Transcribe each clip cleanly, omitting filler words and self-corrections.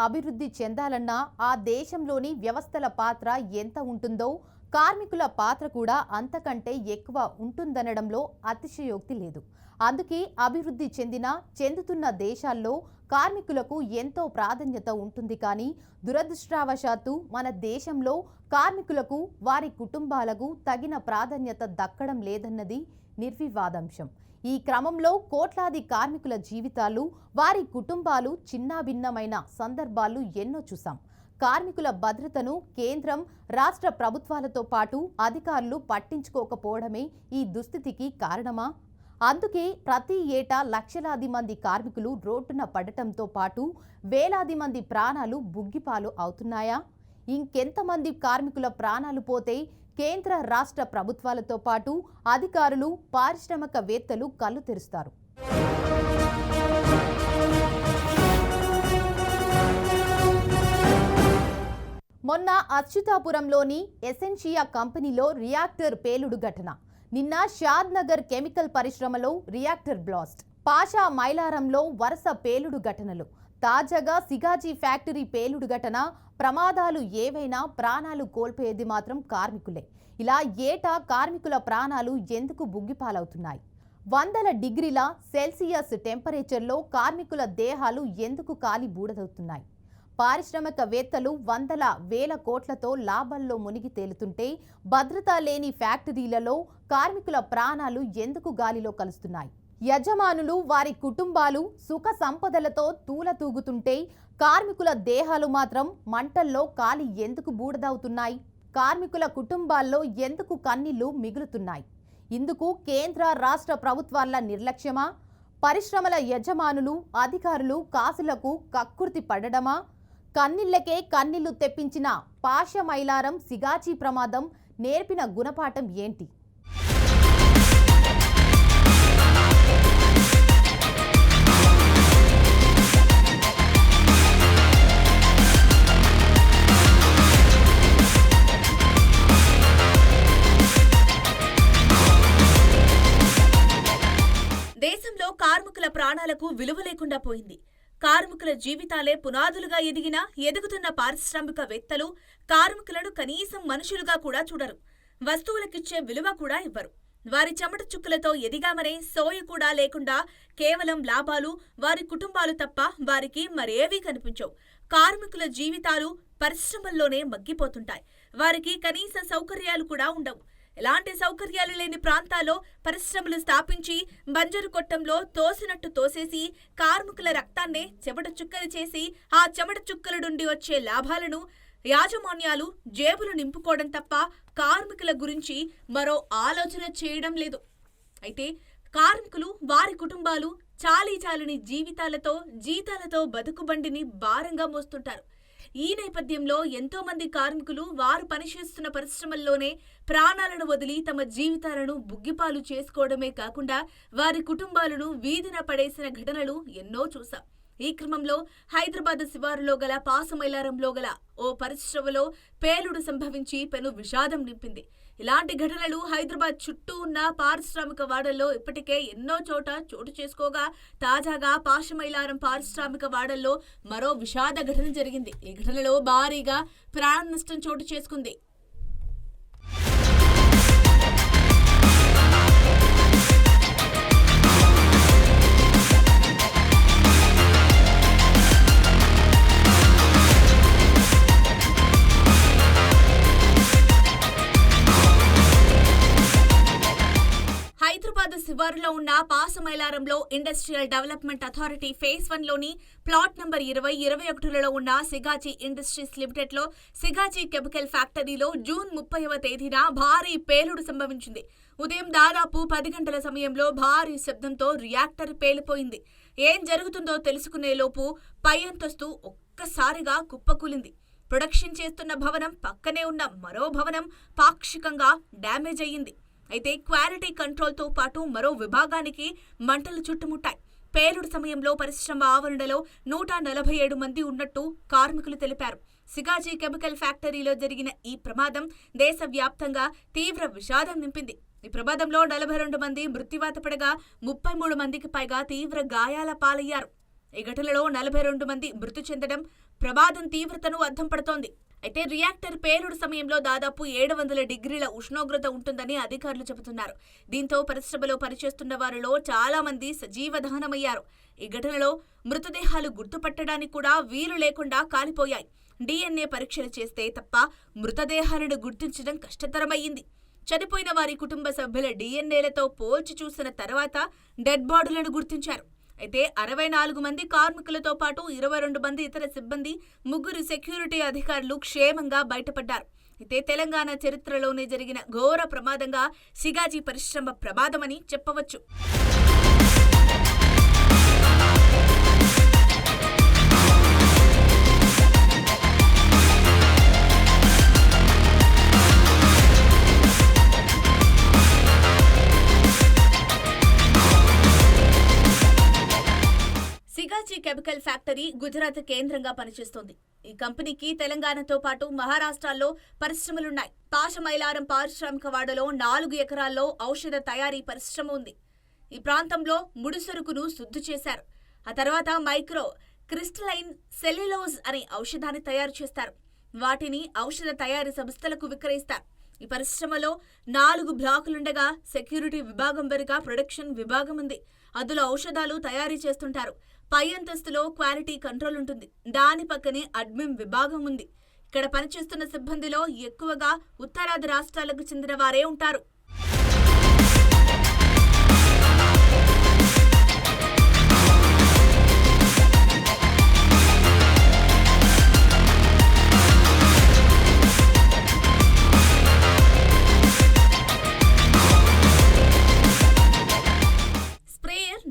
అభివృద్ధి చెందాలన్నా ఆ దేశంలోని వ్యవస్థల పాత్ర ఎంత ఉంటుందో కార్మికుల పాత్ర కూడా అంతకంటే ఎక్కువ ఉంటుందనడంలో అతిశయోక్తి లేదు. అందుకే అభివృద్ధి చెందుతున్న దేశాల్లో కార్మికులకు ఎంతో ప్రాధాన్యత ఉంటుంది. కానీ దురదృష్టవశాత్తు మన దేశంలో కార్మికులకు వారి కుటుంబాలకు తగిన ప్రాధాన్యత దక్కడం లేదన్నది నిర్వివాదాంశం. ఈ క్రమంలో కోట్లాది కార్మికుల జీవితాలు, వారి కుటుంబాలు చిన్నాభిన్నమైన సందర్భాలు ఎన్నో చూసాం. కార్మికుల భద్రతను కేంద్రం, రాష్ట్ర ప్రభుత్వాలతో పాటు అధికారులు పట్టించుకోకపోవడమే ఈ దుస్థితికి కారణమా? అందుకే ప్రతి ఏటా లక్షలాది మంది కార్మికులు రోడ్డున పడటంతో పాటు వేలాది మంది ప్రాణాలు బుగ్గిపాలు అవుతున్నాయా? ఇంకెంతమంది కార్మికుల ప్రాణాలు పోతే కేంద్ర, రాష్ట్ర ప్రభుత్వాలతో పాటు అధికారులు, పారిశ్రామికవేత్తలు కళ్ళు తెరుస్తారు. మొన్న అచ్యుతాపురంలోని ఎసెన్షియా కంపెనీలో రియాక్టర్ పేలుడు ఘటన. నిన్న షాద్నగర్ కెమికల్ పరిశ్రమలో రియాక్టర్ బ్లాస్ట్. పాషా మైలారంలో వరుస పేలుడు ఘటనలు. తాజాగా సిగాజీ ఫ్యాక్టరీ పేలుడు ఘటన. ప్రమాదాలు ఏవైనా ప్రాణాలు కోల్పోయేది మాత్రం కార్మికులే. ఇలా ఏటా కార్మికుల ప్రాణాలు ఎందుకు బుగ్గిపాలవుతున్నాయి? 100 డిగ్రీల సెల్సియస్ టెంపరేచర్లో కార్మికుల దేహాలు ఎందుకు కాలి బూడదవుతున్నాయి? పారిశ్రామికవేత్తలు వందల వేల కోట్లతో లాభాల్లో మునిగి తేలుతుంటే భద్రత లేని ఫ్యాక్టరీలలో కార్మికుల ప్రాణాలు ఎందుకు గాలిలో కలుస్తున్నాయి? యజమానులు, వారి కుటుంబాలు సుఖ సంపదలతో తూలతూగుతుంటే కార్మికుల దేహాలు మాత్రం మంటల్లో కాలి ఎందుకు బూడిదవుతున్నాయి? కార్మికుల కుటుంబాల్లో ఎందుకు కన్నీళ్లు మిగులుతున్నాయి? ఇందుకు కేంద్ర, రాష్ట్ర ప్రభుత్వాల నిర్లక్ష్యమా? పరిశ్రమల యజమానులు, అధికారులు కాసులకు కక్కుర్తి పడడమా? కన్నీళ్లకే కన్నీళ్లు తెప్పించిన పాషా మైలారం సిగాజీ ప్రమాదం నేర్పిన గుణపాఠం ఏంటి? దేశంలో కార్మికుల ప్రాణాలకు విలువ లేకుండా పోయింది. కార్మికుల జీవితాలే పునాదులుగా ఎదుగుతున్న పారిశ్రామికవేత్తలు కార్మికులను కనీసం మనుషులుగా కూడా చూడరు. వస్తువులకిచ్చే విలువ కూడా ఇవ్వరు. వారి చెమట చుక్కలతో ఎదిగామనే సోయ కూడా లేకుండా కేవలం లాభాలు, వారి కుటుంబాలు తప్ప వారికి మరేవీ కనిపించవు. కార్మికుల జీవితాలు పరిశ్రమల్లోనే మగ్గిపోతుంటాయి. వారికి కనీస సౌకర్యాలు కూడా ఉండవు. ఎలాంటి సౌకర్యాలు లేని ప్రాంతాల్లో పరిశ్రమలు స్థాపించి బంజరు కొట్టంలో తోసినట్టు తోసేసి కార్మికుల రక్తాన్నే చెమట చుక్కలు చేసి ఆ చెమట చుక్కల నుండి వచ్చే లాభాలను యాజమాన్యాలు జేబులు నింపుకోవడం తప్ప కార్మికుల గురించి మరో ఆలోచన చేయడం లేదు. అయితే కార్మికులు, వారి కుటుంబాలు చాలీచాలని జీతాలతో బతుకుబండిని భారంగా మోస్తుంటారు. ఈ నేపథ్యంలో ఎంతో మంది కార్మికులు వారు పనిచేస్తున్న పరిశ్రమల్లోనే ప్రాణాలను వదిలి తమ జీవితాలను బుగ్గిపాలు చేసుకోవడమే కాకుండా వారి కుటుంబాలను వీధిన పడేసిన ఘటనలు ఎన్నో చూశాం. ఈ క్రమంలో హైదరాబాద్ శివారులో గల పాసమైలారంలో గల ఓ పరిశ్రమలో పేలుడు సంభవించి పెను విషాదం నింపింది. ఇలాంటి ఘటనలు హైదరాబాద్ చుట్టూ ఉన్న పారిశ్రామిక వాడల్లో ఇప్పటికే ఎన్నో చోటు చేసుకోగా తాజాగా పాషమైలారం పారిశ్రామిక వాడల్లో మరో విషాద ఘటన జరిగింది. ఈ ఘటనలో భారీగా ప్రాణ నష్టం చోటు చేసుకుంది. హైదరాబాద్ శివారులో ఉన్న పాసమైలారంలో ఇండస్ట్రియల్ డెవలప్మెంట్ అథారిటీ ఫేజ్ 1లోని ప్లాట్ నంబర్ 20-21లలో ఉన్న సిగాజీ ఇండస్ట్రీస్ లిమిటెడ్లో సిగాజీ కెమికల్ ఫ్యాక్టరీలో జూన్ 30వ తేదీన భారీ పేలుడు సంభవించింది. ఉదయం దాదాపు 10 గంటల సమయంలో భారీ శబ్దంతో రియాక్టర్ పేలిపోయింది. ఏం జరుగుతుందో తెలుసుకునేలోపు పై అంతస్తు ఒక్కసారిగా కుప్పకూలింది. ప్రొడక్షన్ చేస్తున్న భవనం పక్కనే ఉన్న మరో భవనం పాక్షికంగా డ్యామేజ్ అయ్యింది. అయితే క్వాలిటీ కంట్రోల్తో పాటు మరో విభాగానికి మంటలు చుట్టుముట్టాయి. పేలుడు సమయంలో పరిశ్రమ ఆవరణలో 147 మంది ఉన్నట్టు కార్మికులు తెలిపారు. సిగాజీ కెమికల్ ఫ్యాక్టరీలో జరిగిన ఈ ప్రమాదం దేశవ్యాప్తంగా తీవ్ర విషాదం నింపింది. ఈ ప్రమాదంలో 42 మంది మృత్యువాత పడగా 33 మందికి పైగా తీవ్ర గాయాల పాలయ్యారు. ఈ ఘటనలో 42 మంది మృతి చెందడం, ప్రమాదం తీవ్రతను అద్దం పడుతోంది. అయితే రియాక్టర్ పేలుడు సమయంలో దాదాపు 700 డిగ్రీల ఉష్ణోగ్రత ఉంటుందని అధికారులు చెబుతున్నారు. దీంతో పరిశ్రమలో పనిచేస్తున్న వారిలో చాలా మంది సజీవ దహనమయ్యారు. ఈ ఘటనలో మృతదేహాలు గుర్తుపట్టడానికి కూడా వీలు లేకుండా కాలిపోయాయి. DNA పరీక్షలు చేస్తే తప్ప మృతదేహాలను గుర్తించడం కష్టతరమయ్యింది. చనిపోయిన వారి కుటుంబ సభ్యుల DNAలతో పోల్చి చూసిన తర్వాత డెడ్ బాడీలను గుర్తించారు. అయితే 64 మంది కార్మికులతో పాటు 22 మంది ఇతర సిబ్బంది, 3 సెక్యూరిటీ అధికారులు క్షేమంగా బయటపడ్డారు. అయితే తెలంగాణ చరిత్రలోనే జరిగిన ఘోర ప్రమాదంగా సిగాజీ పరిశ్రమ ప్రమాదమని చెప్పవచ్చు. సిగాజీ కెమికల్ ఫ్యాక్టరీ గుజరాత్ కేంద్రంగా పనిచేస్తోంది. ఈ కంపెనీకి తెలంగాణతో పాటు మహారాష్ట్రలో పరిశ్రమలున్నాయి. పాషమైలారం పారిశ్రామిక వాడలో 4 ఎకరాల్లో ఔషధ తయారీ పరిశ్రమ ఉంది. ఈ ప్రాంతంలో ముడిసరుకును శుద్ధి చేశారు. ఆ తర్వాత మైక్రో క్రిస్టలైన్ సెల్యులోజ్ అనే ఔషధాన్ని తయారు చేస్తారు. వాటిని ఔషధ తయారీ సంస్థలకు విక్రయిస్తారు. ఈ పరిశ్రమలో 4 బ్లాకులుండగా సెక్యూరిటీ విభాగం వెనుక ప్రొడక్షన్ విభాగం ఉంది. అందులో ఔషధాలు తయారీ చేస్తుంటారు. పై అంతస్తులో క్వాలిటీ కంట్రోల్ ఉంటుంది. దాని పక్కనే అడ్మిన్ విభాగం ఉంది. ఇక్కడ పనిచేస్తున్న సిబ్బందిలో ఎక్కువగా ఉత్తరాది రాష్ట్రాలకు చెందిన వారే ఉంటారు.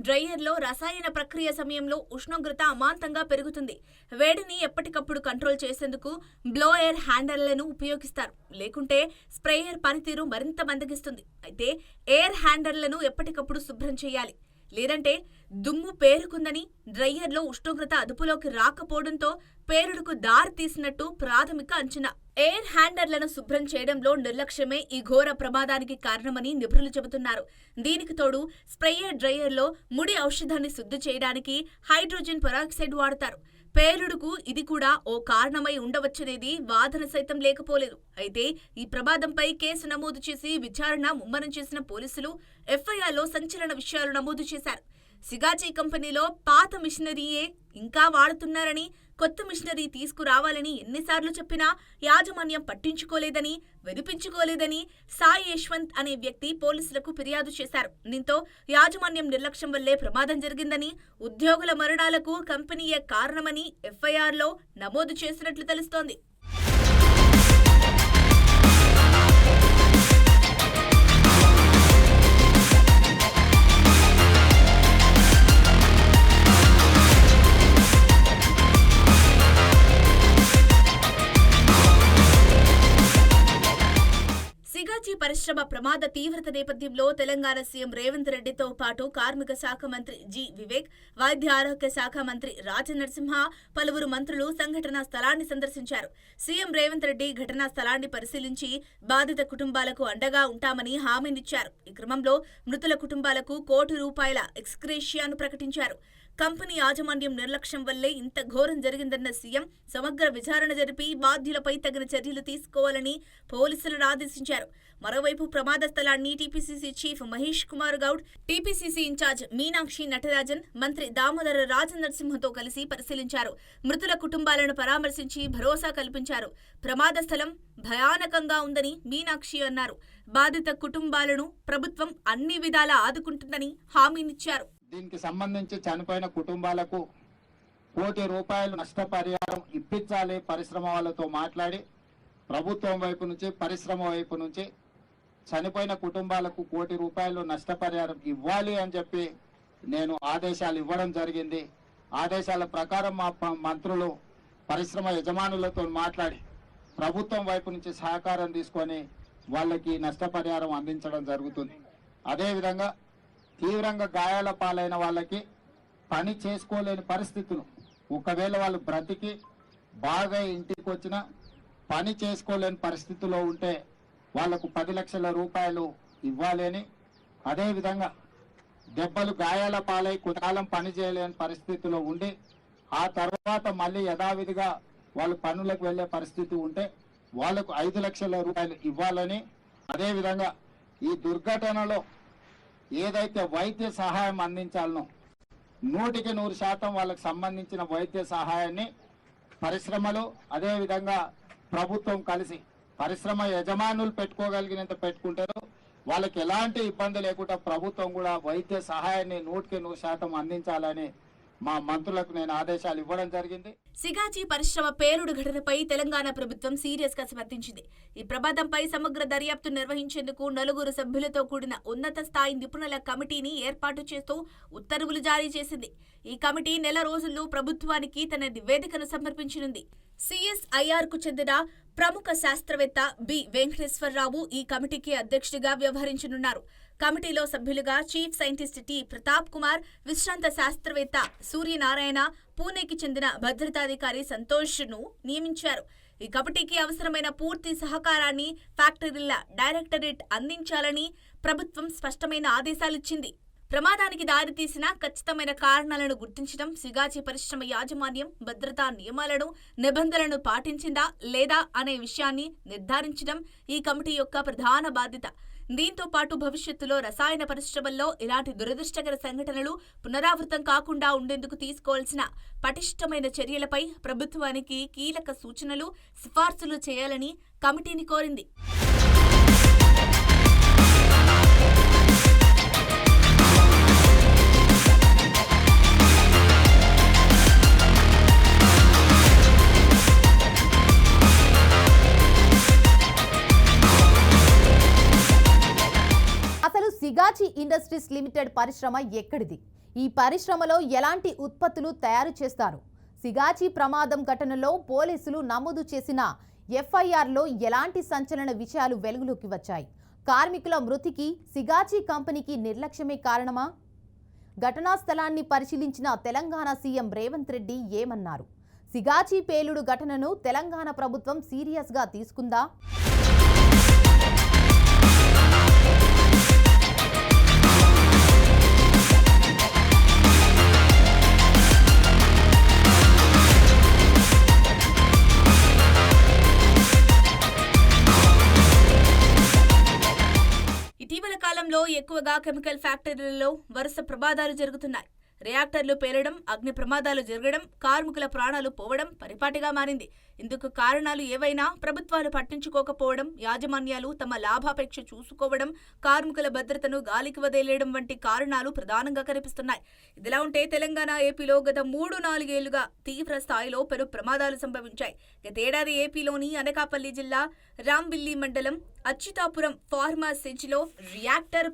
డ్రైయర్లో రసాయన ప్రక్రియ సమయంలో ఉష్ణోగ్రత అమాంతంగా పెరుగుతుంది. వేడిని ఎప్పటికప్పుడు కంట్రోల్ చేసేందుకు బ్లోయర్ హ్యాండర్లను ఉపయోగిస్తారు. లేకుంటే స్ప్రేయర్ పనితీరు మరింత మందగిస్తుంది. అయితే ఎయిర్ హ్యాండర్లను ఎప్పటికప్పుడు శుభ్రం చేయాలి. లేదంటే దుమ్ము పేరుకుందని డ్రైయర్లో ఉష్ణోగ్రత అదుపులోకి రాకపోవడంతో పేలుడుకు దారి తీసినట్టు ప్రాథమిక అంచనా. ఎయిర్ హ్యాండర్లను శుభ్రం చేయడంలో నిర్లక్ష్యమే ఈ ఘోర ప్రమాదానికి కారణమని నిపుణులు చెబుతున్నారు. దీనికి తోడు స్ప్రేయర్ డ్రైయర్లో ముడి ఔషధాన్ని శుద్ధి చేయడానికి హైడ్రోజన్ పెరాక్సైడ్ వాడతారు. పేలుడుకు ఇది కూడా ఓ కారణమై ఉండవచ్చనేది వాదన సైతం లేకపోలేదు. అయితే ఈ ప్రమాదంపై కేసు నమోదు చేసి విచారణ ముమ్మరం చేసిన పోలీసులు FIRలో సంచలన విషయాలు నమోదు చేశారు. సిగాజీ కంపెనీలో పాత మిషనరీయే ఇంకా వాడుతున్నారని, కొత్త మిషనరీ తీసుకురావాలని ఎన్నిసార్లు చెప్పినా యాజమాన్యం పట్టించుకోలేదని, వినిపించుకోలేదని సాయి యశ్వంత్ అనే వ్యక్తి పోలీసులకు ఫిర్యాదు చేశారు. దీంతో యాజమాన్యం నిర్లక్ష్యం వల్లే ప్రమాదం జరిగిందని, ఉద్యోగుల మరణాలకు కంపెనీయే కారణమని FIRలో నమోదు చేసినట్లు తెలుస్తోంది. సిగాజీ పరిశ్రమ ప్రమాద తీవ్రత నేపథ్యంలో తెలంగాణ సీఎం రేవంత్ రెడ్డితో పాటు కార్మిక శాఖ మంత్రి జి. వివేక్, వైద్య ఆరోగ్య శాఖ మంత్రి రాజనరసింహ, పలువురు మంత్రులు సంఘటనా స్థలాన్ని సందర్శించారు. సీఎం రేవంత్ రెడ్డి ఘటనా స్థలాన్ని పరిశీలించి బాధిత కుటుంబాలకు అండగా ఉంటామని హామీనిచ్చారు. ఈ క్రమంలో మృతుల కుటుంబాలకు ₹1 కోటి ఎక్స్గ్రేషియాను ప్రకటించారు. కంపెనీ యాజమాన్యం నిర్లక్ష్యం వల్లే ఇంత ఘోరం జరిగిందన్న సీఎం సమగ్ర విచారణ జరిపి బాధ్యులపై తగిన చర్యలు తీసుకోవాలని పోలీసులను ఆదేశించారు. మరోవైపు ప్రమాద స్థలాన్ని టీపీసీసీ చీఫ్ మహేష్ కుమార్ గౌడ్, టీపీసీసీ ఇన్ఛార్జ్ మీనాక్షి నటరాజన్, మంత్రి దామోదర రాజనరసింహతో కలిసి పరిశీలించారు. మృతుల కుటుంబాలను పరామర్శించి భరోసా కల్పించారు. ప్రమాద స్థలం భయానకంగా ఉందని మీనాక్షి అన్నారు. బాధిత కుటుంబాలను ప్రభుత్వం అన్ని విధాలా ఆదుకుంటుందని హామీనిచ్చారు. దీనికి సంబంధించి చనిపోయిన కుటుంబాలకు ₹1 కోటి నష్టపరిహారం ఇప్పించాలి. పరిశ్రమ వాళ్ళతో మాట్లాడి ప్రభుత్వం వైపు నుంచి, పరిశ్రమ వైపు నుంచి చనిపోయిన కుటుంబాలకు ₹1 కోటి నష్టపరిహారం ఇవ్వాలి అని చెప్పి నేను ఆదేశాలు ఇవ్వడం జరిగింది. ఆదేశాల ప్రకారం మా మంత్రులు పరిశ్రమ యజమానులతో మాట్లాడి ప్రభుత్వం వైపు నుంచి సహకారం తీసుకొని వాళ్ళకి నష్టపరిహారం అందించడం జరుగుతుంది. అదేవిధంగా తీవ్రంగా గాయాల పాలైన వాళ్ళకి పని చేసుకోలేని పరిస్థితులు, ఒకవేళ వాళ్ళు బ్రతికి బాగా ఇంటికి వచ్చినా పని చేసుకోలేని పరిస్థితిలో ఉంటే వాళ్లకు ₹10 లక్షల ఇవ్వాలి అని, అదేవిధంగా దెబ్బలు గాయాల పాలై కొంతకాలం పని చేయలేని పరిస్థితిలో ఉండి ఆ తర్వాత మళ్ళీ యథావిధిగా వాళ్ళు పనులకు వెళ్లే పరిస్థితి ఉంటే వాళ్లకు 5 లక్షల రూపాయలు ఇవ్వాలని, అదేవిధంగా ఈ దుర్ఘటనలో ఏదైతే వైద్య సహాయం అందించాలనో 100% వాళ్ళకు సంబంధించిన వైద్య సహాయాన్ని పరిశ్రమలు అదేవిధంగా ప్రభుత్వం కలిసి పరిశ్రమ యజమానులు పెట్టుకోగలిగినంత పెట్టుకుంటారు. వాళ్ళకి ఎలాంటి ఇబ్బంది లేకుండా ప్రభుత్వం కూడా వైద్య సహాయాన్ని 100% అందించాలని మా మంత్రులకు నేను ఆదేశాలు ఇవ్వడం జరిగింది. సిగాచి పరిశ్రమ పేలుడు ఘటనపై తెలంగాణ ప్రభుత్వం సీరియస్ గా స్పందించింది. ఈ ప్రమాదంపై సమగ్ర దర్యాప్తు నిర్వహించేందుకు 4 సభ్యులతో కూడిన ఉన్నత స్థాయి నిపుణుల కమిటీని ఏర్పాటు చేస్తూ ఉత్తర్వులు జారీ చేసింది. ఈ కమిటీ నెల రోజుల్లో ప్రభుత్వానికి తన నివేదికను సమర్పించనుంది. సిఎస్ఐఆర్ కు చెందిన ప్రముఖ శాస్త్రవేత్త బి వెంకటేశ్వరరావు ఈ కమిటీకి అధ్యక్షుడిగా వ్యవహరించనున్నారు. కమిటీలో సభ్యులుగా chief scientist T Pratap Kumar, విశ్రాంత శాస్త్రవేత్త సూర్యనారాయణ, పూణేకి చెందిన భద్రతాధికారి సంతోష్ ను నియమించారు. ఈ కమిటీకి అవసరమైన పూర్తి సహకారాన్ని ఫ్యాక్టరీల డైరెక్టరేట్ అందించాలని ప్రభుత్వం స్పష్టమైన ఆదేశాలిచ్చింది. ప్రమాదానికి దారితీసిన ఖచ్చితమైన కారణాలను గుర్తించడం, సిగాచి పరిశ్రమ యాజమాన్యం భద్రతా నియమాలను, నిబంధనలను పాటించిందా లేదా అనే విషయాన్ని నిర్ధారించడం ఈ కమిటీ యొక్క ప్రధాన బాధ్యత. దీంతో పాటు భవిష్యత్తులో రసాయన పరిశ్రమల్లో ఇలాంటి దురదృష్టకర సంఘటనలు పునరావృతం కాకుండా ఉండేందుకు తీసుకోవాల్సిన పటిష్టమైన చర్యలపై ప్రభుత్వానికి కీలక సూచనలు, సిఫార్సులు చేయాలని కమిటీని కోరింది. సిగాచి ఇండస్ట్రీస్ లిమిటెడ్ పరిశ్రమ ఎక్కడిది? ఈ పరిశ్రమలో ఎలాంటి ఉత్పత్తులు తయారు చేస్తారు? సిగాచి ప్రమాదం ఘటనలో పోలీసులు నమోదు చేసిన ఎఫ్ఐఆర్లో ఎలాంటి సంచలన విషయాలు వెలుగులోకి వచ్చాయి? కార్మికుల మృతికి సిగాచి కంపెనీకి నిర్లక్ష్యమే కారణమా? ఘటనా స్థలాన్ని పరిశీలించిన తెలంగాణ సీఎం రేవంత్ రెడ్డి ఏమన్నారు? సిగాచి పేలుడు ఘటనను తెలంగాణ ప్రభుత్వం సీరియస్గా తీసుకుందా? ఇటీవల కాలంలో ఎక్కువగా కెమికల్ ఫ్యాక్టరీలలో వరుస ప్రమాదాలు జరుగుతున్నాయి. రియాక్టర్లు పేలడం, అగ్ని ప్రమాదాలు జరగడం, కార్మికుల ప్రాణాలు పోవడం పరిపాటిగా మారింది. ఇందుకు కారణాలు ఏవైనా ప్రభుత్వాలు పట్టించుకోకపోవడం, యాజమాన్యాలు తమ లాభాపేక్ష చూసుకోవడం, కార్మికుల భద్రతను గాలికి వదిలేయడం వంటి కారణాలు ప్రధానంగా కనిపిస్తున్నాయి. ఇదిలా ఉంటే తెలంగాణ, ఏపీలో గత 3-4 ఏళ్లుగా తీవ్ర స్థాయిలో పెను ప్రమాదాలు సంభవించాయి. గతేడాది ఏపీలోని అనకాపల్లి జిల్లా రాంబిల్లి మండలం అచ్యుతాపురం ఫార్మా సెజ్లో రియాక్టర్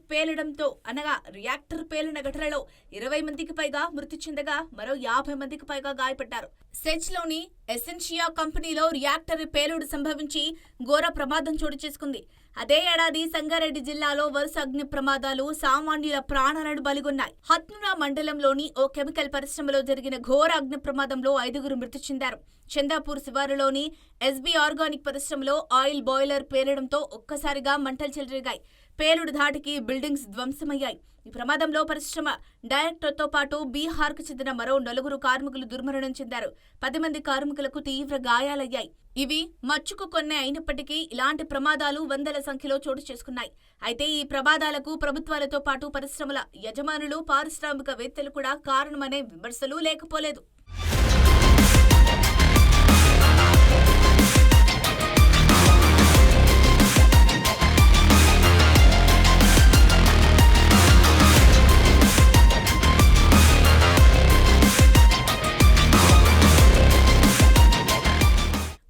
పేలిన ఘటనలో 20 మందికి పైగా మృతి చెందగా మరో 50 మందికి పైగా గాయపడ్డారు. సెజ్లోని ఎసెన్షియా కంపెనీలో రియాక్టర్ పేలుడు సంభవించి ఘోర ప్రమాదం చోటు చేసుకుంది. అదే ఏడాది సంగారెడ్డి జిల్లాలో వరుస అగ్ని ప్రమాదాలు సామాన్యుల ప్రాణాలను బలిగొన్నాయి. హత్నురా మండలంలోని ఓ కెమికల్ పరిశ్రమలో జరిగిన ఘోర అగ్ని ప్రమాదంలో 5గురు మృతి చెందారు. చందాపూర్ శివారులోని ఎస్బీ ఆర్గానిక్ పరిశ్రమలో ఆయిల్ బాయిలర్ పేలడంతో ఒక్కసారిగా మంటలు చెలరేగాయి. పేలుడు ధాటికి బిల్డింగ్స్ ధ్వంసమయ్యాయి. ఈ ప్రమాదంలో పరిశ్రమ డైరెక్టర్తో పాటు బీహార్కు చెందిన మరో 4 కార్మికులు దుర్మరణం చెందారు. 10 మంది కార్మికులకు తీవ్ర గాయాలయ్యాయి. ఇవి మచ్చుకు కొన్ని అయినప్పటికీ ఇలాంటి ప్రమాదాలు వందల సంఖ్యలో చోటు చేసుకున్నాయి. అయితే ఈ ప్రమాదాలకు ప్రభుత్వాలతో పాటు పరిశ్రమల యజమానులు, పారిశ్రామికవేత్తలు కూడా కారణమనే విమర్శలు లేకపోలేదు.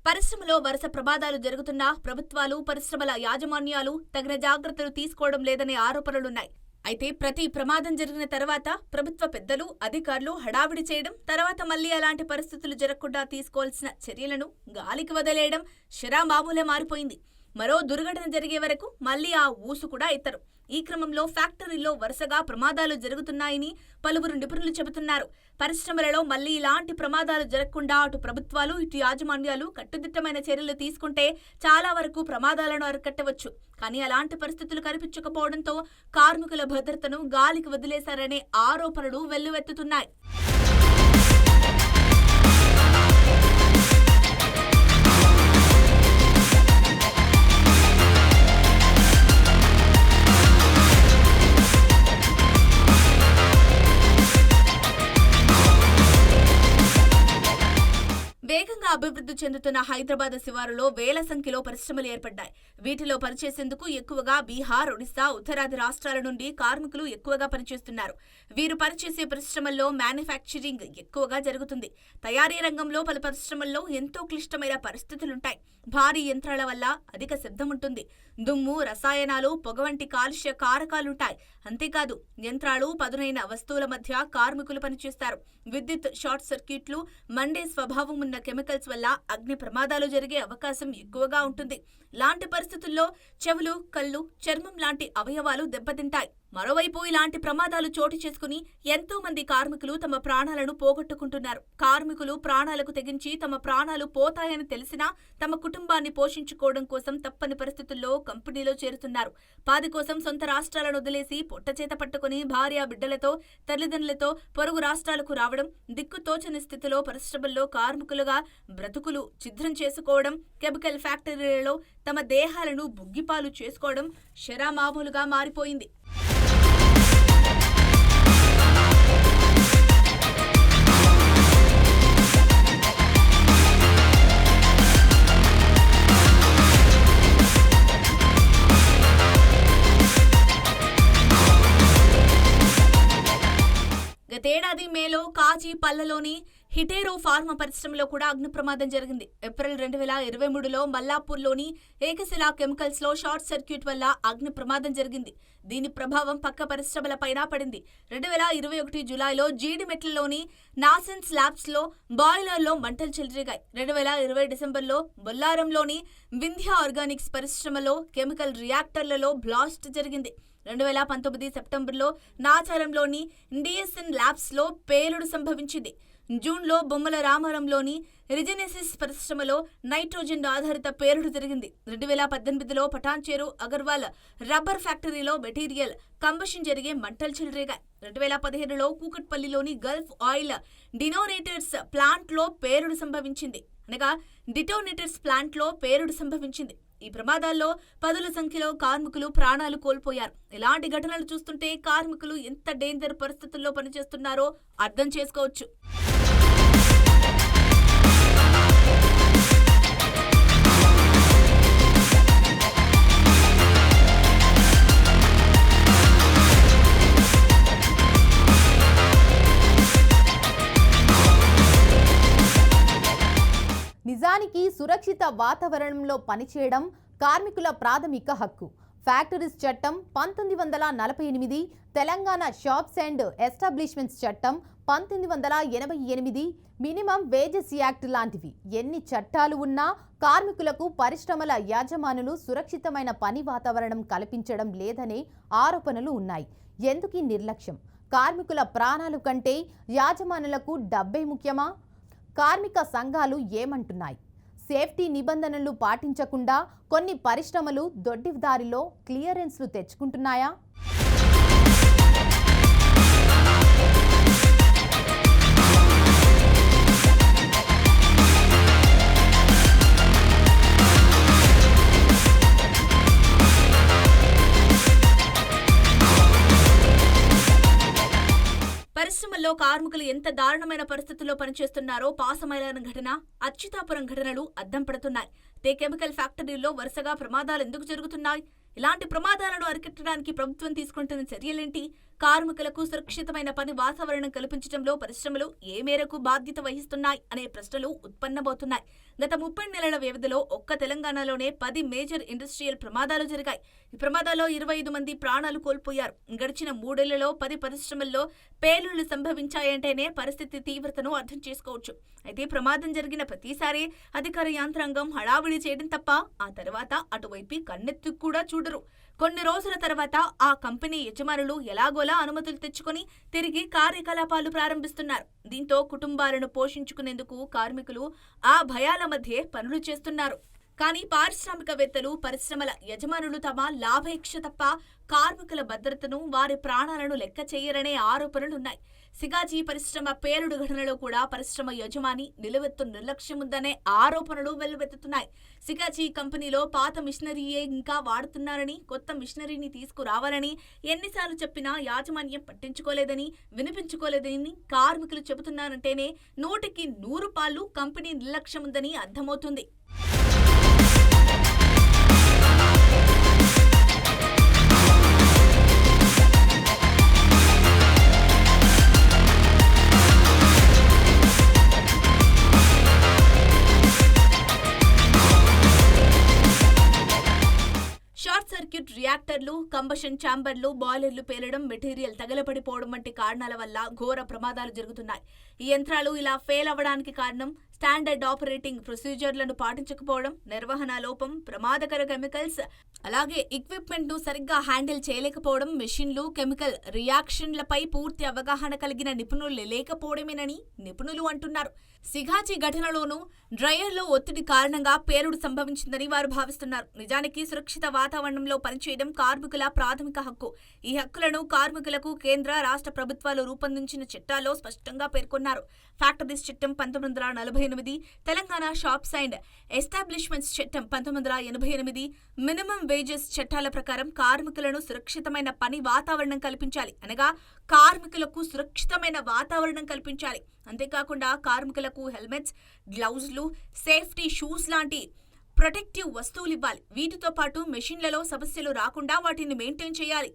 పరిశ్రమలో వరుస ప్రమాదాలు జరుగుతున్నా ప్రభుత్వాలు, పరిశ్రమల యాజమాన్యాలు తగిన జాగ్రత్తలు తీసుకోవడం లేదనే ఆరోపణలున్నాయి. అయితే ప్రతి ప్రమాదం జరిగిన తర్వాత ప్రభుత్వ పెద్దలు, అధికారులు హడావిడి చేయడం, తర్వాత మళ్లీ అలాంటి పరిస్థితులు జరగకుండా తీసుకోవాల్సిన చర్యలను గాలికి వదిలేయడం శరామామూలే మారిపోయింది. మరో దుర్ఘటన జరిగే వరకు మళ్లీ ఆ ఊసు కూడా ఎత్తరు. ఈ క్రమంలో ఫ్యాక్టరీల్లో వరుసగా ప్రమాదాలు జరుగుతున్నాయని పలువురు నిపుణులు చెబుతున్నారు. పరిశ్రమలలో మళ్లీ ఇలాంటి ప్రమాదాలు జరగకుండా అటు ప్రభుత్వాలు, ఇటు యాజమాన్యాలు కట్టుదిట్టమైన చర్యలు తీసుకుంటే చాలా వరకు ప్రమాదాలను అరికట్టవచ్చు. కానీ అలాంటి పరిస్థితులు కనిపించకపోవడంతో కార్మికుల భద్రతను గాలికి వదిలేశారనే ఆరోపణలు వెల్లువెత్తుతున్నాయి. అభివృద్ధి చెందుతున్న హైదరాబాద్ శివారులో వేల సంఖ్యలో పరిశ్రమలు ఏర్పడ్డాయి. వీటిలో పనిచేసేందుకు ఎక్కువగా బీహార్, ఒడిశా, ఉత్తరాది రాష్ట్రాల నుండి కార్మికులు ఎక్కువగా పనిచేస్తున్నారు. వీరు పనిచేసే పరిశ్రమల్లో మ్యానుఫ్యాక్చరింగ్ ఎక్కువగా జరుగుతుంది. తయారీ రంగంలో పలు పరిశ్రమల్లో ఎంతో క్లిష్టమైన పరిస్థితులుంటాయి. భారీ యంత్రాల వల్ల అధిక శబ్దం ఉంటుంది. దుమ్ము, రసాయనాలు, పొగ వంటి కాలుష్య కారకాలుంటాయి. అంతేకాదు యంత్రాలు, పదునైన వస్తువుల మధ్య కార్మికులు పనిచేస్తారు. విద్యుత్ షార్ట్ సర్క్యూట్లు, మండే స్వభావం ఉన్న కెమికల్స్ వల్ల అగ్ని ప్రమాదాలు జరిగే అవకాశం ఎక్కువగా ఉంటుంది. ఇలాంటి పరిస్థితుల్లో చెవులు, కళ్ళు, చర్మం లాంటి అవయవాలు దెబ్బతింటాయి. మరోవైపు ఇలాంటి ప్రమాదాలు చోటు చేసుకుని ఎంతో మంది కార్మికులు తమ ప్రాణాలను పోగొట్టుకుంటున్నారు. కార్మికులు ప్రాణాలకు తెగించి తమ ప్రాణాలు పోతాయని తెలిసినా తమ కుటుంబాన్ని పోషించుకోవడం కోసం తప్పని పరిస్థితుల్లో కంపెనీలో చేరుతున్నారు. పాది కోసం సొంత రాష్ట్రాలను వదిలేసి పొట్టచేత పట్టుకుని భార్య బిడ్డలతో, తల్లిదండ్రులతో పొరుగు రాష్ట్రాలకు రావడం, దిక్కుతోచని స్థితిలో పరిశ్రమల్లో కార్మికులుగా బ్రతుకులు ఛిద్రం చేసుకోవడం, కెమికల్ ఫ్యాక్టరీలలో తమ దేహాలను బుగ్గిపాలు చేసుకోవడం శరామామూలుగా మారిపోయింది. గతేడాది మేలో కాజీపల్లలోని హిటేరో ఫార్మా పరిశ్రమలో కూడా అగ్ని ప్రమాదం జరిగింది. ఏప్రిల్ 2023లో మల్లాపూర్లోని ఏకశిలా కెమికల్స్ లో షార్ట్ సర్క్యూట్ వల్ల అగ్ని ప్రమాదం జరిగింది. దీని ప్రభావం పక్క పరిశ్రమలపైన పడింది. 2021 జూలైలో జీడిమెట్లలోని నాసెన్స్ ల్యాబ్స్ లో బాయిలర్లో మంటలు చెలరేగాయి. 2020 డిసెంబర్లో బొల్లారంలోని వింధ్య ఆర్గానిక్స్ పరిశ్రమలో కెమికల్ రియాక్టర్లలో బ్లాస్ట్ జరిగింది. 2019 సెప్టెంబర్లో నాచారంలోని డిఎస్ఎన్ ల్యాబ్స్ లో పేలుడు సంభవించింది. జూన్లో బొమ్మల రామారంలోని రిజెనెసిస్ పరిశ్రమలో నైట్రోజన్ ఆధారిత పేలుడు జరిగింది. 2018లో పటాన్చేరు అగర్వాల్ రబ్బర్ ఫ్యాక్టరీలో మెటీరియల్ కంబషన్ జరిగే మంటలు చెలరేగాయి. 2017లో కూకట్పల్లిలోని గల్ఫ్ ఆయిల్ డినోనేటర్స్ ప్లాంట్ లో పేలుడు సంభవించింది. ఈ ప్రమాదాల్లో పదుల సంఖ్యలో కార్మికులు ప్రాణాలు కోల్పోయారు. ఇలాంటి ఘటనలు చూస్తుంటే కార్మికులు ఎంత డేంజర్ పరిస్థితుల్లో పనిచేస్తున్నారో అర్థం చేసుకోవచ్చు. నిజానికి సురక్షిత వాతావరణంలో పనిచేయడం కార్మికుల ప్రాథమిక హక్కు. ఫ్యాక్టరీస్ చట్టం 1948, తెలంగాణ షాప్స్ అండ్ ఎస్టాబ్లిష్మెంట్స్ చట్టం 1988, మినిమం వేజెస్ యాక్ట్ లాంటివి ఎన్ని చట్టాలు ఉన్నా కార్మికులకు పరిశ్రమల యాజమానులు సురక్షితమైన పని వాతావరణం కల్పించడం లేదనే ఆరోపణలు ఉన్నాయి. ఎందుకీ నిర్లక్ష్యం? కార్మికుల ప్రాణాలు కంటే యాజమానులకు డబ్బే ముఖ్యమా? కార్మిక సంఘాలు ఏమంటున్నాయి? సేఫ్టీ నిబంధనలు పాటించకుండా కొన్ని పరిశ్రమలు దొడ్డిదారిలో క్లియరెన్స్లు తెచ్చుకుంటున్నాయా? పరిశ్రమల్లో కార్మికులు ఎంత దారుణమైన పరిస్థితుల్లో పనిచేస్తున్నారో పాసమైలాన ఘటన, అచ్యుతాపురం ఘటనలు అద్దం పడుతున్నాయి. కెమికల్ ఫ్యాక్టరీల్లో వరుసగా ప్రమాదాలు ఎందుకు జరుగుతున్నాయి? ఇలాంటి ప్రమాదాలను అరికట్టడానికి ప్రభుత్వం తీసుకుంటున్న చర్యలేంటి? కార్మికులకు సురక్షితమైన పని వాతావరణం కల్పించడంలో పరిశ్రమలు ఏ మేరకు బాధ్యత వహిస్తున్నాయి అనే ప్రశ్నలు ఉత్పన్నమవుతున్నాయి. గత 30 నెలల వ్యవధిలో ఒక్క తెలంగాణలోనే 10 మేజర్ ఇండస్ట్రియల్ ప్రమాదాలు జరిగాయి. ఈ ప్రమాదాల్లో 25 మంది ప్రాణాలు కోల్పోయారు. గడిచిన 3 ఏళ్లలో 10 పరిశ్రమల్లో పేలుళ్లు సంభవించాయంటేనే పరిస్థితి తీవ్రతను అర్థం చేసుకోవచ్చు. అయితే ప్రమాదం జరిగిన ప్రతిసారి అధికార యంత్రాంగం హడావిడి చేయడం తప్ప ఆ తర్వాత అటువైపు కన్నెత్తి కూడా చూడరు. కొన్ని రోజుల తర్వాత ఆ కంపెనీ యజమానులు ఎలాగోలా అనుమతులు తెచ్చుకొని తిరిగి కార్యకలాపాలు ప్రారంభిస్తున్నారు. దీంతో కుటుంబాలను పోషించుకునేందుకు కార్మికులు ఆ భయాల మధ్యే పనులు చేస్తున్నారు. కానీ పారిశ్రామికవేత్తలు, పరిశ్రమల యజమానులు తమ లాభేక్ష తప్ప కార్మికుల భద్రతను, వారి ప్రాణాలను లెక్క చేయరనే ఆరోపణలున్నాయి. సిగాజీ పరిశ్రమ పేలుడు ఘటనలో కూడా పరిశ్రమ యజమాని నిలువెత్తు నిర్లక్ష్యముందనే ఆరోపణలు వెల్లువెత్తుతున్నాయి. సిగాజీ కంపెనీలో పాత మిషనరీయే ఇంకా వాడుతున్నారని, కొత్త మిషనరీని తీసుకురావాలని ఎన్నిసార్లు చెప్పినా యాజమాన్యం పట్టించుకోలేదని, వినిపించుకోలేదని కార్మికులు చెబుతున్నారంటేనే 100కి 100 పాళ్ళు కంపెనీ నిర్లక్ష్యముందని అర్థమవుతుంది. షార్ట్ సర్క్యూట్ రియాక్టర్లు, కంబషన్ ఛాంబర్లు, బాయిలర్లు పేలడం, మెటీరియల్ తగలబడిపోవడం వంటి కారణాల వల్ల ఘోర ప్రమాదాలు జరుగుతున్నాయి. ఈ యంత్రాలు ఇలా ఫెయిల్ అవ్వడానికి కారణం స్టాండర్డ్ ఆపరేటింగ్ ప్రొసీజర్లను పాటించకపోవడం, నిర్వహణ లోపం, ప్రమాదకర కెమికల్స్, అలాగే ఎక్విప్మెంట్ ను సరిగ్గా హ్యాండిల్ చేయలేకపోవడం, మెషిన్లు, కెమికల్ రియాక్షన్లపై పూర్తి అవగాహన కలిగిన నిపుణులు లేకపోవడమేనని నిపుణులు అంటున్నారు. సిగాజీ ఘటనలోనూ డ్రయర్లో ఒత్తిడి కారణంగా పేలుడు సంభవించిందని వారు భావిస్తున్నారు. నిజానికి సురక్షిత వాతావరణంలో పనిచేయడం కార్మికుల ప్రాథమిక హక్కు. ఈ హక్కులను కార్మికులకు కేంద్ర, రాష్ట్ర ప్రభుత్వాలు రూపొందించిన చట్టాల్లో స్పష్టంగా పేర్కొన్నారు. ఫ్యాక్టరీస్ చట్టం 1948, తెలంగాణ షాప్స్ అండ్ ఎస్టాబ్లిష్మెంట్స్ చట్టం 1988, మినిమం వేజెస్ చట్టాల ప్రకారం కార్మికులను సురక్షితమైన పని వాతావరణం కల్పించాలి. అనగా కార్మికులకు సురక్షితమైన వాతావరణం కల్పించాలి. అంతేకాకుండా కార్మికులకు హెల్మెట్స్, గ్లౌజులు, సేఫ్టీ షూస్ లాంటి ప్రొటెక్టివ్ వస్తువులు ఇవ్వాలి. వీటితో పాటు మెషిన్లలో సమస్యలు రాకుండా వాటిని మెయింటైన్ చేయాలి.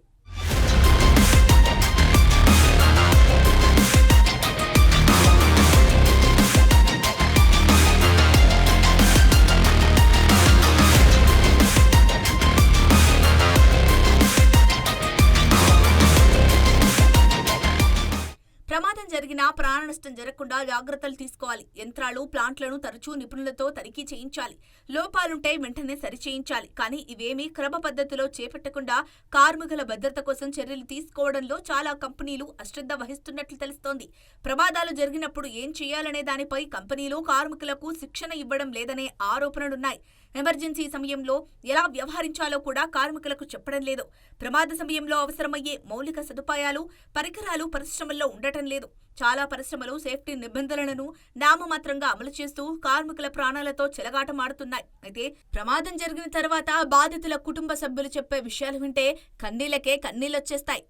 ప్రమాదం జరిగినా ప్రాణ నష్టం జరగకుండా జాగ్రత్తలు తీసుకోవాలి. యంత్రాలు, ప్లాంట్లను తరచూ నిపుణులతో తనిఖీ చేయించాలి. లోపాలుంటే వెంటనే సరిచేయించాలి. కానీ ఇవేమీ క్రమ పద్ధతిలో చేపట్టకుండా కార్మికుల భద్రత కోసం చర్యలు తీసుకోవడంలో చాలా కంపెనీలు అశ్రద్ధ వహిస్తున్నట్లు తెలుస్తోంది. ప్రమాదాలు జరిగినప్పుడు ఏం చేయాలనే దానిపై కంపెనీలు కార్మికులకు శిక్షణ ఇవ్వడం లేదనే ఆరోపణలున్నాయి. ఎమర్జెన్సీ సమయంలో ఎలా వ్యవహరించాలో కూడా కార్మికులకు చెప్పడం లేదు. ప్రమాద సమయంలో అవసరమయ్యే మౌలిక సదుపాయాలు, పరికరాలు పరిశ్రమల్లో ఉండటం లేదు. చాలా పరిశ్రమలు సేఫ్టీ నిబంధనలను నామమాత్రంగా అమలు చేస్తూ కార్మికుల ప్రాణాలతో చెలగాటమాడుతున్నాయి. అయితే ప్రమాదం జరిగిన తర్వాత బాధితుల కుటుంబ సభ్యులు చెప్పే విషయాలు వింటే కన్నీళ్లకే కన్నీళ్లొచ్చేస్తాయి.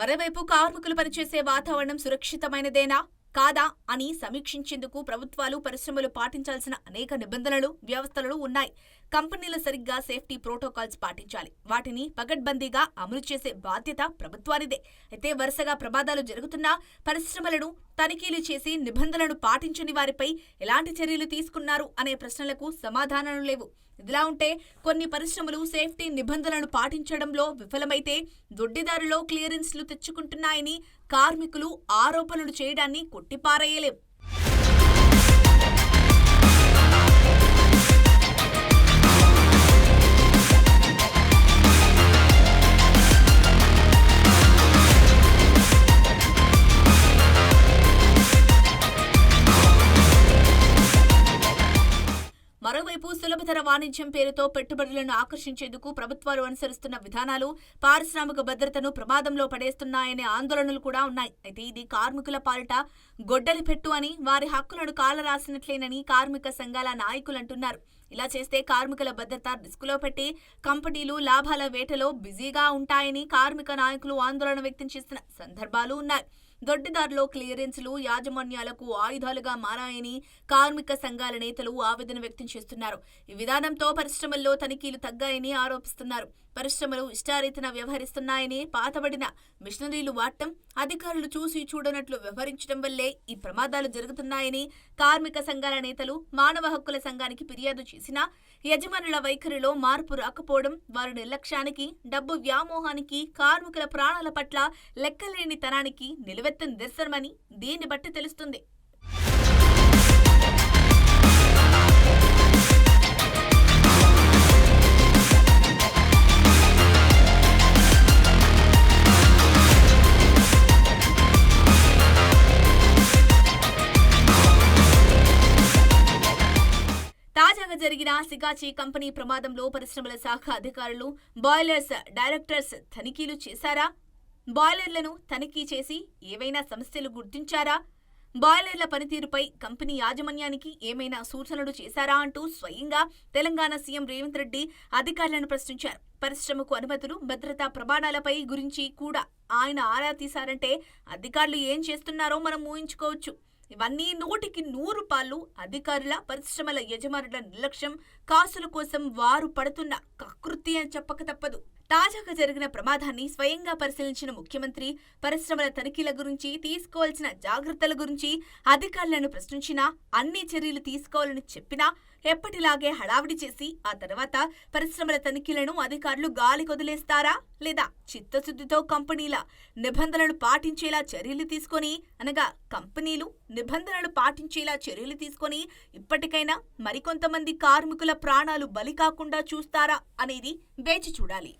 మరోవైపు కార్మికులు పనిచేసే వాతావరణం సురక్షితమైనదేనా కాదా అని సమీక్షించేందుకు ప్రభుత్వాలు, పరిశ్రమలు పాటించాల్సిన అనేక నిబంధనలు, వ్యవస్థలు ఉన్నాయి. కంపెనీలు సరిగ్గా సేఫ్టీ ప్రోటోకాల్స్ పాటించాలి. వాటిని పకడ్బందీగా అమలు చేసే బాధ్యత ప్రభుత్వానిదే. అయితే వరుసగా ప్రమాదాలు జరుగుతున్నా పరిశ్రమలను తనిఖీలు చేసి నిబంధనలను పాటించని వారిపై ఎలాంటి చర్యలు తీసుకున్నారు అనే ప్రశ్నలకు సమాధానాలు లేవు. ఇదిలా ఉంటే కొన్ని పరిశ్రమలు సేఫ్టీ నిబంధనలను పాటించడంలో విఫలమైతే దొడ్డిదారులో క్లియరెన్స్లు తెచ్చుకుంటున్నాయని కార్మికులు ఆరోపణలు చేయడాన్ని కొట్టిపారేయలేం. మరోవైపు సులభతర వాణిజ్యం పేరుతో పెట్టుబడులను ఆకర్షించేందుకు ప్రభుత్వాలు అనుసరిస్తున్న విధానాలు పారిశ్రామిక భద్రతను ప్రమాదంలో పడేస్తున్నాయనే ఆందోళనలు కూడా ఉన్నాయి. అయితే ఇది కార్మికుల పాలిట గొడ్డలి పెట్టు అని, వారి హక్కులను కాలరాసినట్లేనని కార్మిక సంఘాల నాయకులు అంటున్నారు. ఇలా చేస్తే కార్మికుల భద్రత రిస్కులో పెట్టి కంపెనీలు లాభాల వేటలో బిజీగా ఉంటాయని కార్మిక నాయకులు ఆందోళన వ్యక్తం చేసిన సందర్భాలు ఉన్నాయి. దొడ్డిదారులో క్లియరెన్స్లు యాజమాన్యాలకు ఆయుధాలుగా మారాయని కార్మిక సంఘాల నేతలు ఆవేదన వ్యక్తం చేస్తున్నారు. ఈ విధానంతో పరిశ్రమల్లో తనిఖీలు తగ్గాయని ఆరోపిస్తున్నారు. పరిశ్రమలు ఇష్టారీతిన వ్యవహరిస్తున్నాయని, పాతబడిన మిషనరీలు వాడటం, అధికారులు చూసి చూడనట్లు వ్యవహరించడం వల్లే ఈ ప్రమాదాలు జరుగుతున్నాయని కార్మిక సంఘాల నేతలు మానవ హక్కుల సంఘానికి ఫిర్యాదు చేసినా యజమానుల వైఖరిలో మార్పు రాకపోవడం, వారి నిర్లక్ష్యానికి, డబ్బు వ్యామోహానికి, కార్మికుల ప్రాణాల పట్ల లెక్కలేని తనానికి నిలువెత్తు నిదర్శనమని దీన్ని బట్టి తెలుస్తుంది. తాజాగా జరిగిన సిగాచి కంపెనీ ప్రమాదంలో పరిశ్రమల శాఖ అధికారులు బాయిలర్స్ డైరెక్టర్స్ తనిఖీలు చేశారా? బాయిలర్లను తనిఖీ చేసి ఏవైనా సమస్యలు గుర్తించారా? బాయిలర్ల పనితీరుపై కంపెనీ యాజమాన్యానికి ఏమైనా సూచనలు చేశారా అంటూ స్వయంగా తెలంగాణ సీఎం రేవంత్ రెడ్డి అధికారులను ప్రశ్నించారు. పరిశ్రమకు అనుమతులు, భద్రతా ప్రమాణాలపై గురించి కూడా ఆయన ఆరా తీశారంటే అధికారులు ఏం చేస్తున్నారో మనం ఊహించుకోవచ్చు. ఇవన్నీ 100కి 100 అధికారుల, పరిశ్రమల యజమానుల నిర్లక్ష్యం, కాసుల కోసం వారు పడుతున్న కకృతి అని చెప్పక తప్పదు. తాజాగా జరిగిన ప్రమాదాన్ని స్వయంగా పరిశీలించిన ముఖ్యమంత్రి పరిశ్రమల తనిఖీల గురించి, తీసుకోవాల్సిన జాగ్రత్తల గురించి అధికారులను ప్రశ్నించినా, అన్ని చర్యలు తీసుకోవాలని చెప్పినా ఎప్పటిలాగే హడావిడి చేసి ఆ తర్వాత పరిశ్రమల తనిఖీలను అధికారులు గాలి కొదిలేస్తారా? లేదా చిత్తశుద్ధితో కంపెనీల నిబంధనలు పాటించేలా చర్యలు తీసుకొని, అనగా కంపెనీలు నిబంధనలు పాటించేలా చర్యలు తీసుకొని ఇప్పటికైనా మరికొంతమంది కార్మికుల ప్రాణాలు బలి కాకుండా చూస్తారా అనేది వేచి చూడాలి.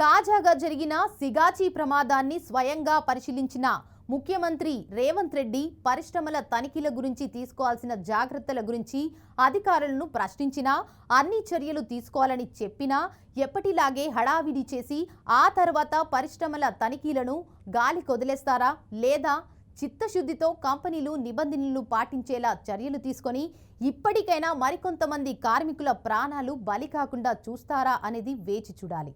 తాజాగా జరిగిన సిగాచి ప్రమాదాన్ని స్వయంగా పరిశీలించిన ముఖ్యమంత్రి రేవంత్ రెడ్డి పరిశ్రమల తనిఖీల గురించి తీసుకోవాల్సిన జాగ్రత్తల గురించి అధికారులను ప్రశ్నించినా, అన్ని చర్యలు తీసుకోవాలని చెప్పినా ఎప్పటిలాగే హడావిడి చేసి ఆ తర్వాత పరిశ్రమల తనిఖీలను గాలి కొదిలేస్తారా? లేదా చిత్తశుద్ధితో కంపెనీలు నిబంధనలు పాటించేలా చర్యలు తీసుకొని ఇప్పటికైనా మరికొంతమంది కార్మికుల ప్రాణాలు బలి కాకుండా చూస్తారా అనేది వేచి చూడాలి.